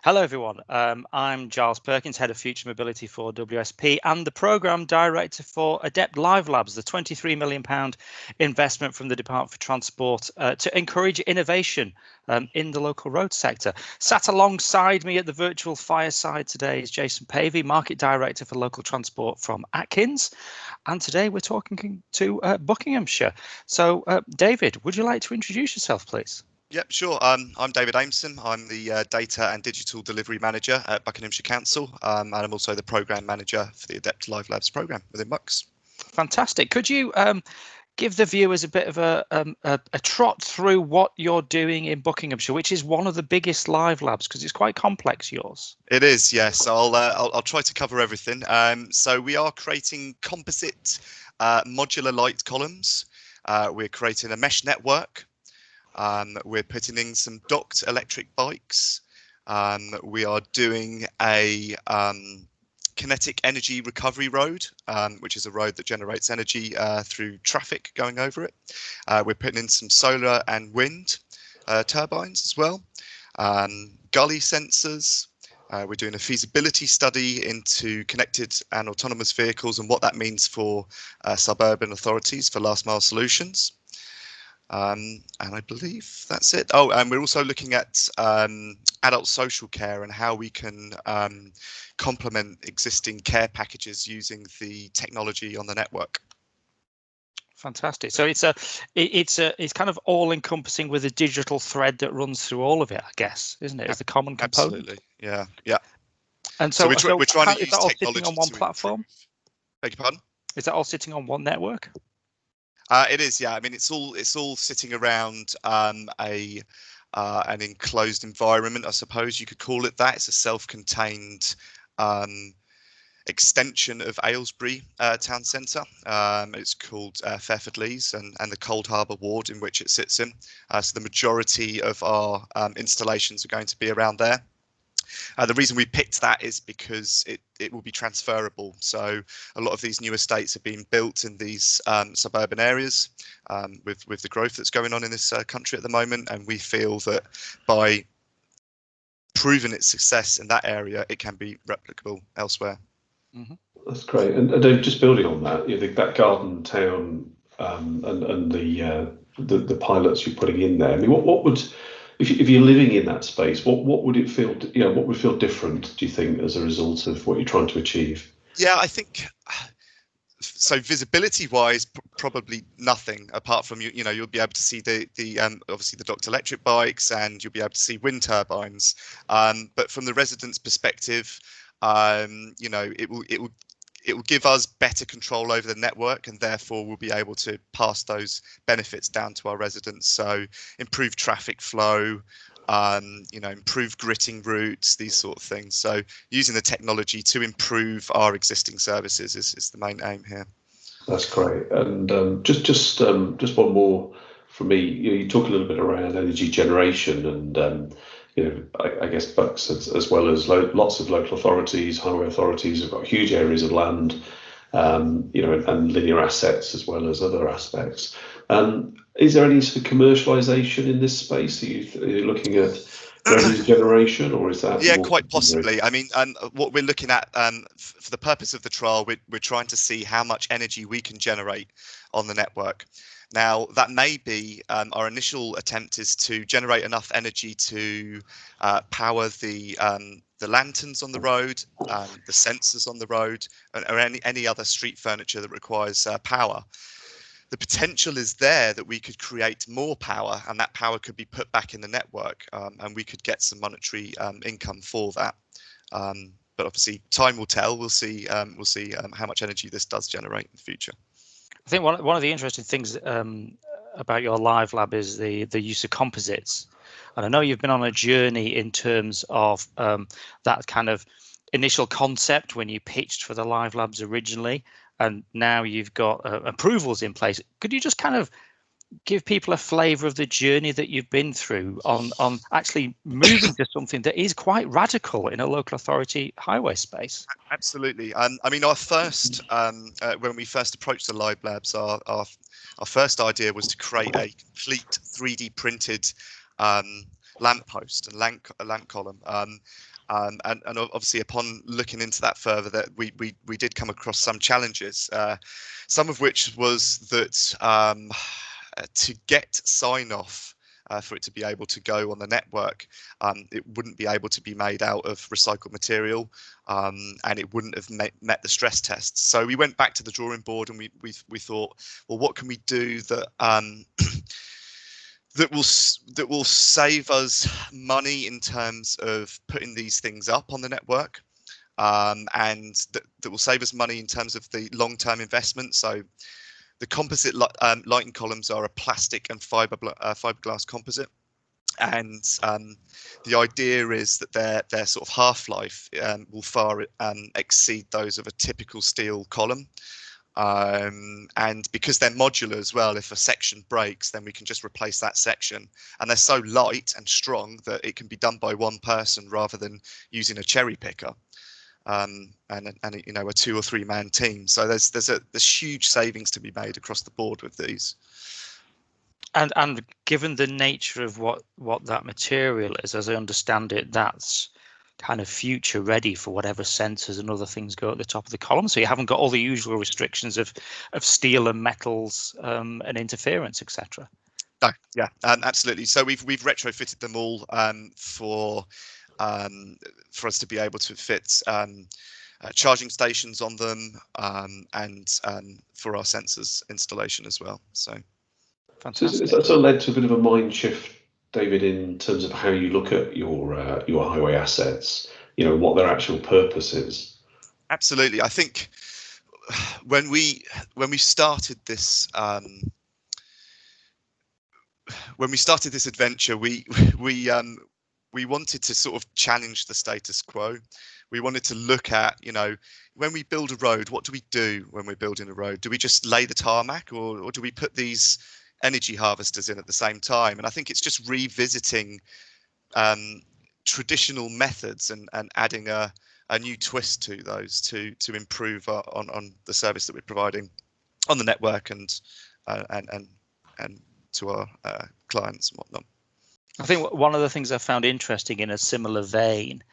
Hello, everyone. I'm Giles Perkins, Head of Future Mobility for WSP and the Programme Director for Adept Live Labs, the £23 million investment from the Department for Transport to encourage innovation in the local road sector. Sat alongside me at the virtual fireside today is Jason Pavey, Market Director for Local Transport from Atkins. And today we're talking to Buckinghamshire. So, David, would you like to introduce yourself, please? Yep, sure. I'm David Ameson. I'm the Data and Digital Delivery Manager at Buckinghamshire Council, and I'm also the Programme Manager for the Adept Live Labs programme within Bucks. Fantastic. Could you give the viewers a bit of a trot through what you're doing in Buckinghamshire, which is one of the biggest live labs, because it's quite complex, yours? It is, yes. I'll try to cover everything. So we are creating composite modular light columns. We're creating a mesh network. We're putting in some docked electric bikes. We are doing a kinetic energy recovery road, which is a road that generates energy through traffic going over it. We're putting in some solar and wind turbines as well. Gully sensors. We're doing a feasibility study into connected and autonomous vehicles and what that means for suburban authorities for last mile solutions. And I believe that's it. Oh, and we're also looking at adult social care and how we can complement existing care packages using the technology on the network. Fantastic. So it's kind of all encompassing with a digital thread that runs through all of it, I guess, isn't it? It's the common component. Absolutely. Yeah. And so, we're trying to use all technology sitting on one platform? Beg your pardon? Is that all sitting on one network? It is, yeah. I mean, it's all sitting around an enclosed environment, I suppose you could call it that. It's a self-contained extension of Aylesbury town centre. It's called Fairford Leys and the Cold Harbour ward in which it sits in. So the majority of our installations are going to be around there. The reason we picked that is because it will be transferable. So a lot of these new estates are being built in these suburban areas with the growth that's going on in this country at the moment. And we feel that by proving its success in that area, it can be replicable elsewhere. Mm-hmm. That's great. And Dave, just building on that, you think that garden town and the pilots you're putting in there. I mean, what would if you're living in that space, what would it feel? What would feel different? Do you think as a result of what you're trying to achieve? Yeah, I think so. Visibility-wise, probably nothing apart from you'll be able to see the obviously the docked electric bikes, and you'll be able to see wind turbines. But from the residents' perspective, it will give us better control over the network, and therefore we'll be able to pass those benefits down to our residents. So improve traffic flow, improve gritting routes, these sort of things. So using the technology to improve our existing services is the main aim here. That's great. And just one more from me. You talk a little bit around energy generation and I guess Bucks as well as lots of local authorities, highway authorities have got huge areas of land, and linear assets as well as other aspects. Is there any sort of commercialisation in this space? Are you looking at revenue generation, or is that? Yeah, quite possibly. I mean, what we're looking at for the purpose of the trial, we're trying to see how much energy we can generate on the network. Now, that may be our initial attempt is to generate enough energy to power the lanterns on the road, the sensors on the road, or any other street furniture that requires power. The potential is there that we could create more power, and that power could be put back in the network, and we could get some monetary income for that. But obviously, time will tell. We'll see how much energy this does generate in the future. I think one of the interesting things about your live lab is the use of composites. And I know you've been on a journey in terms of that kind of initial concept when you pitched for the live labs originally, and now you've got approvals in place. Could you just kind of give people a flavour of the journey that you've been through on actually moving to something that is quite radical in a local authority highway space? Absolutely. I mean, our first when we first approached the live labs, our first idea was to create a complete 3D printed lamppost and lamp column. And obviously, upon looking into that further, that we did come across some challenges. Some of which was that to get sign off for it to be able to go on the network, it wouldn't be able to be made out of recycled material, and it wouldn't have met the stress tests. So we went back to the drawing board, and we thought, well, what can we do that that will save us money in terms of putting these things up on the network, and that will save us money in terms of the long-term investment. So the composite lighting columns are a plastic and fiberglass composite, and the idea is that their sort of half-life will far exceed those of a typical steel column. And because they're modular as well, if a section breaks, then we can just replace that section. And they're so light and strong that it can be done by one person rather than using a cherry picker. And you know, a 2 or 3 man team. So there's huge savings to be made across the board with these. And given the nature of what that material is, as I understand it, that's kind of future ready for whatever sensors and other things go at the top of the column. So you haven't got all the usual restrictions of steel and metals and interference, etc. No, yeah, absolutely. So we've retrofitted them all for us to be able to fit charging stations on them, and for our sensors installation as well. So fantastic. So has that sort of led to a bit of a mind shift, David, in terms of how you look at your highway assets? You know, what their actual purpose is. Absolutely. I think when we started this adventure, we wanted to sort of challenge the status quo. We wanted to look at, you know, when we build a road, what do we do when we're building a road? Do we just lay the tarmac, or do we put these energy harvesters in at the same time? And I think it's just revisiting traditional methods and adding a new twist to those to improve on the service that we're providing on the network and to our clients and whatnot. I think one of the things I found interesting in a similar vein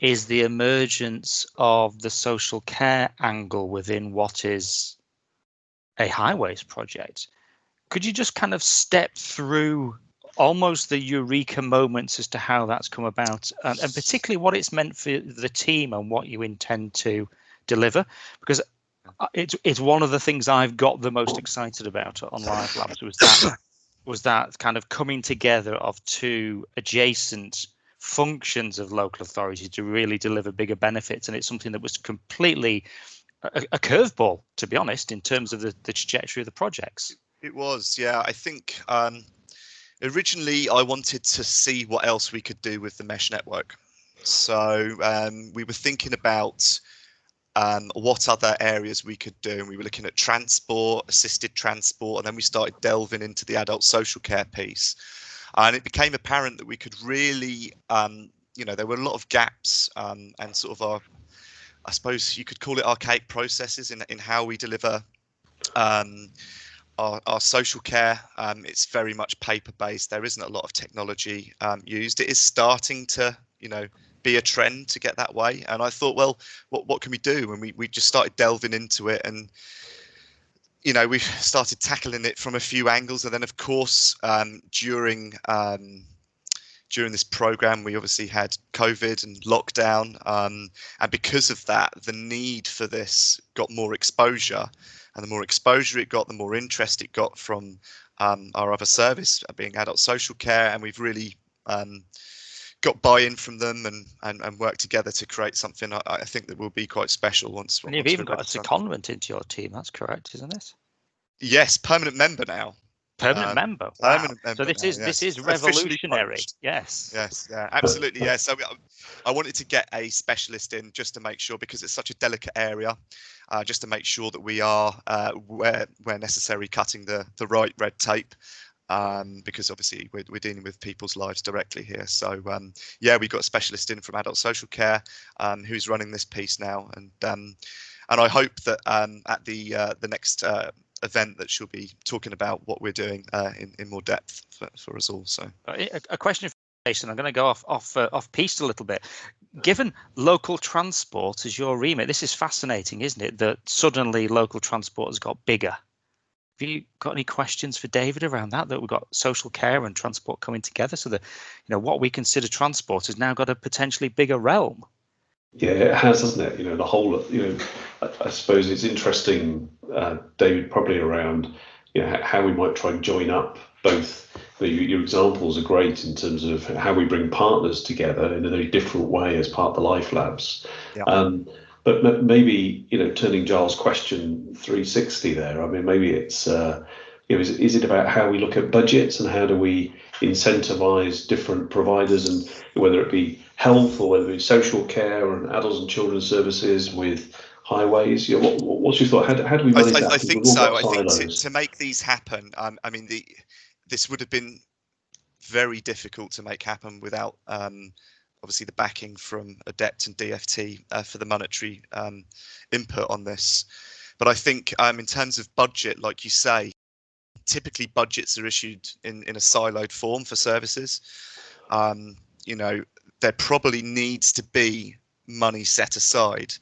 is the emergence of the social care angle within what is a highways project. Could you just kind of step through almost the eureka moments as to how that's come about, and particularly what it's meant for the team and what you intend to deliver? Because it's one of the things I've got the most excited about on Live Labs was that kind of coming together of two adjacent functions of local authority to really deliver bigger benefits. And it's something that was completely a curveball, to be honest, in terms of the trajectory of the projects. It was, yeah. I think originally I wanted to see what else we could do with the mesh network. So we were thinking about what other areas we could do, and we were looking at transport, assisted transport, and then we started delving into the adult social care piece. And it became apparent that we could really, you know, there were a lot of gaps and sort of I suppose you could call it archaic processes in how we deliver our social care. It's very much paper-based. There isn't a lot of technology used. It is starting to, you know, be a trend to get that way. And I thought, well, what can we do? And we just started delving into it, and you know, we started tackling it from a few angles. And then, of course, during this program, we obviously had COVID and lockdown, and because of that, the need for this got more exposure. And the more exposure it got, the more interest it got from our other service, being adult social care. And we've really got buy-in from them and worked together to create something I think that will be quite special once. And you've even got a secondment into your team. That's correct, isn't it? Yes, permanent member now. Permanent member. Wow. Permanent member. So this is revolutionary. Yes. Yes. Yeah. Absolutely. Yeah. So I wanted to get a specialist in just to make sure, because it's such a delicate area, just to make sure that we are where necessary cutting the right red tape. Because obviously we're dealing with people's lives directly here. So yeah, we got a specialist in from adult social care who's running this piece now, and I hope that at the next event that she'll be talking about what we're doing in more depth for us all. So a question for Jason. I'm going to go off piste a little bit. given local transport as your remit, this is fascinating, isn't it? That suddenly local transport has got bigger. Have you got any questions for David around that? That we've got social care and transport coming together, so that what we consider transport has now got a potentially bigger realm. Yeah, it has, hasn't it? The whole, I suppose it's interesting, David, probably around, how we might try and join up both. Your examples are great in terms of how we bring partners together in a very different way as part of the Life Labs. Yeah. But maybe, turning Giles' question 360 there, I mean, maybe it's, is it about how we look at budgets and how do we incentivize different providers, and whether it be health or whether it be social care and adults and children's services with highways? What's your thought? How do we manage that? I think so. I think to make these happen, I mean, this would have been very difficult to make happen without obviously the backing from Adept and DFT for the monetary input on this. But I think in terms of budget, like you say, typically budgets are issued in a siloed form for services. There probably needs to be money set aside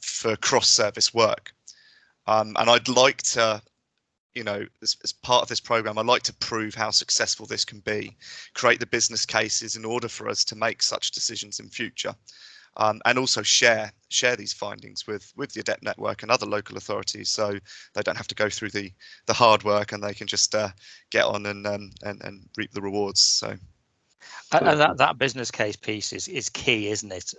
for cross-service work. And I'd like to, as part of this program, I'd like to prove how successful this can be, create the business cases in order for us to make such decisions in future, and also share these findings with the Adept network and other local authorities, so they don't have to go through the hard work and they can just get on and reap the rewards. So. And that business case piece is key, isn't it?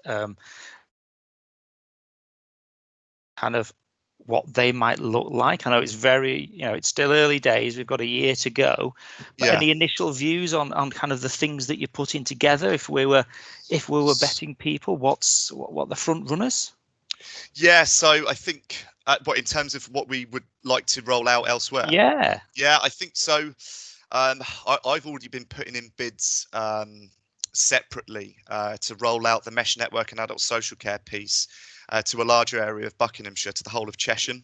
Kind of what they might look like. I know it's very, it's still early days. We've got a year to go. But any initial views on kind of the things that you're putting together? If we were betting people, what the front runners? Yeah, so I think, in terms of what we would like to roll out elsewhere. Yeah, I think so. I've already been putting in bids separately to roll out the mesh network and adult social care piece to a larger area of Buckinghamshire, to the whole of Chesham.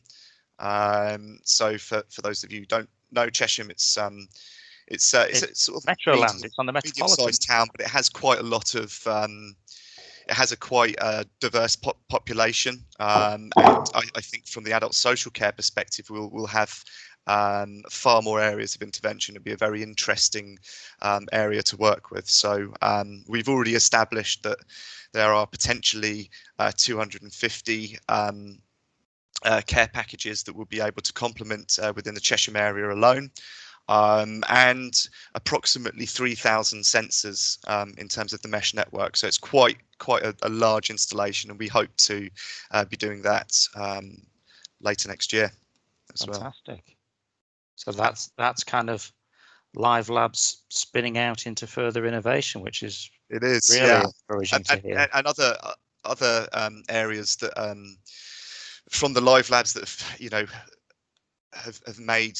So for those of you who don't know Chesham, it's sort of Metroland. It's on the metropolitan. Medium-sized town, but it has quite a lot of it has a quite diverse population, and I think from the adult social care perspective, we'll have far more areas of intervention. It'd be a very interesting area to work with. So we've already established that there are potentially 250 care packages that will be able to complement within the Chesham area alone, and approximately 3,000 sensors in terms of the mesh network. So it's quite a large installation, and we hope to be doing that later next year as well. Fantastic. So that's kind of Live Labs spinning out into further innovation, which is really encouraging to hear. And other areas that from the Live Labs that have made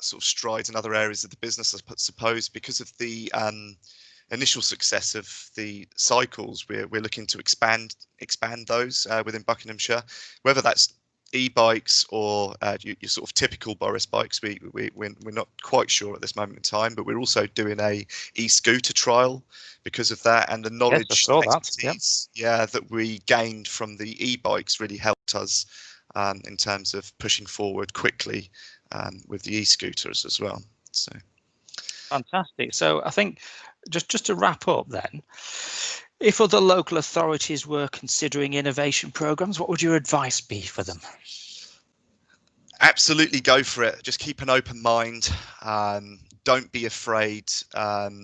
sort of strides in other areas of the business, I suppose, because of the initial success of the cycles. We're looking to expand those within Buckinghamshire, whether that's e-bikes or your sort of typical Boris bikes. We're not quite sure at this moment in time, but we're also doing a e-scooter trial because of that, and the knowledge expertise that we gained from the e-bikes really helped us in terms of pushing forward quickly with the e-scooters as well. So fantastic. So I think just to wrap up then, if other local authorities were considering innovation programs, what would your advice be for them? Absolutely go for it. Just keep an open mind. Don't be afraid of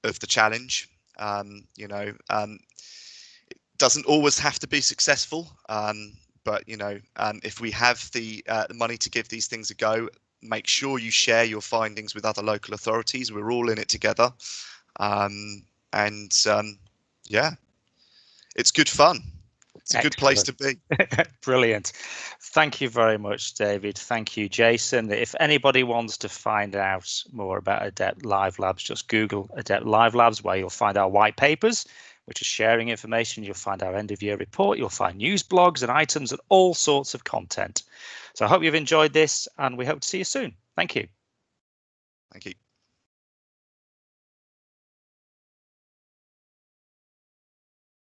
the challenge. It doesn't always have to be successful, but if we have the money to give these things a go, make sure you share your findings with other local authorities. We're all in it together. It's good fun. It's a good place to be. Brilliant. Thank you very much, David. Thank you, Jason. If anybody wants to find out more about Adept Live Labs, just Google Adept Live Labs, where you'll find our white papers, which is sharing information. You'll find our end of year report. You'll find news blogs and items and all sorts of content. So I hope you've enjoyed this, and we hope to see you soon. Thank you. Thank you.